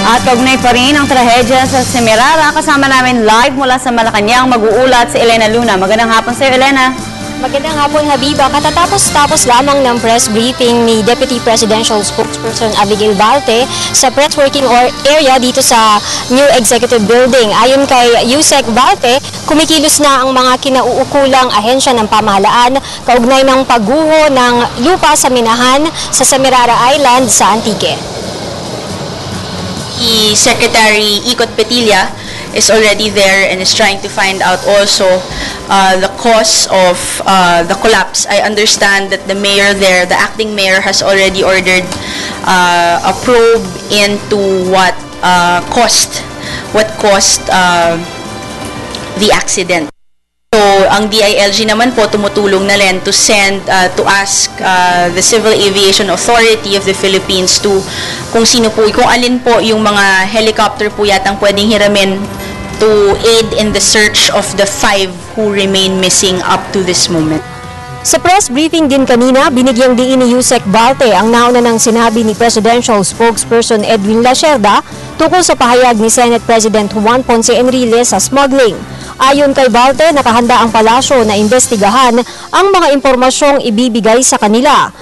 At kaugnay pa rin ang trahedya sa Semirara. Kasama namin live mula sa Malacanang mag-uulat si Elena Luna. Magandang hapon sa iyo, Elena. Magandang hapon, Habiba. Katatapos lang ng press briefing ni Deputy Presidential Spokesperson Abigail Balte sa press working area dito sa New Executive Building. Ayon kay Yusek Balte, kumikilos na ang mga kinauukulang ahensya ng pamahalaan kaugnay ng pagguho ng lupa sa minahan sa Semirara Island sa Antique. Secretary Ikot Petilla is already there and is trying to find out also the cause of the collapse. I understand that the mayor there, the acting mayor, has already ordered a probe into what caused the accident. So, ang DILG naman po tumutulong na rin to send, to ask the Civil Aviation Authority of the Philippines to kung alin po yung mga helicopter po yatang pwedeng hiramin to aid in the search of the 5 who remain missing up to this moment. Sa press briefing din kanina, binigyang diin ni Yusek Balte ang nauna ng sinabi ni Presidential Spokesperson Edwin Lacerda tungkol sa pahayag ni Senate President Juan Ponce Enrile sa smuggling. Ayon kay Balte, nakahanda ang palasyo na imbestigahan ang mga impormasyong ibibigay sa kanila.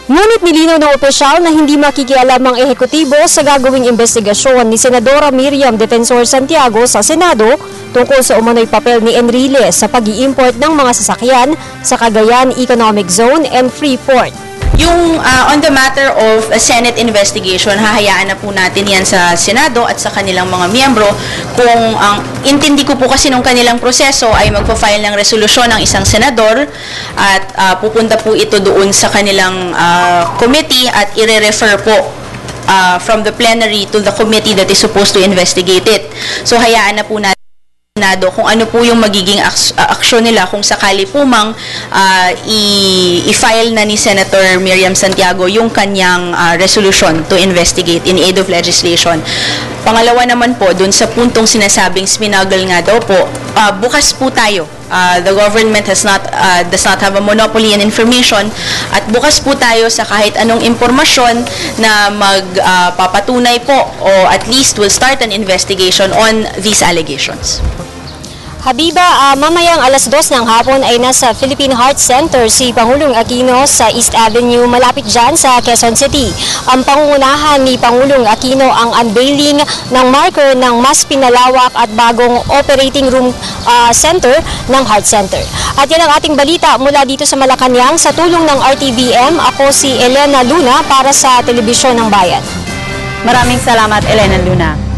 Ngunit nilinaw ng opisyal na hindi makikialam ang ehekutibo sa gagawing investigasyon ni Senadora Miriam Defensor Santiago sa Senado tungkol sa umano'y papel ni Enrile sa pag-i-import ng mga sasakyan sa Cagayan Economic Zone and Freeport. Yung on the matter of a Senate investigation, hahayaan na po natin yan sa Senado at sa kanilang mga miyembro. Kung ang intindi ko po kasi nung kanilang proseso ay magpa-file ng resolusyon ng isang senador at pupunta po ito doon sa kanilang committee at ire-refer po from the plenary to the committee that is supposed to investigate it. So hayaan na po natin kung ano po yung magiging aksyon nila kung sakali po mang i-file na ni Senator Miriam Santiago yung kanyang resolution to investigate in aid of legislation. Pangalawa naman po, dun sa puntong sinasabing smuggle nga daw po, bukas po tayo. The government does not have a monopoly in information at bukas po tayo sa kahit anong impormasyon na magpapatunay po o at least will start an investigation on these allegations. Habiba, mamayang alas 2 ng hapon ay nasa Philippine Heart Center si Pangulong Aquino sa East Avenue, malapit dyan sa Quezon City. Ang pangungunahan ni Pangulong Aquino ang unveiling ng marker ng mas pinalawak at bagong operating room center ng Heart Center. At yan ang ating balita mula dito sa Malacanang sa tulong ng RTVM. Ako si Elena Luna para sa Telebisyon ng Bayan. Maraming salamat, Elena Luna.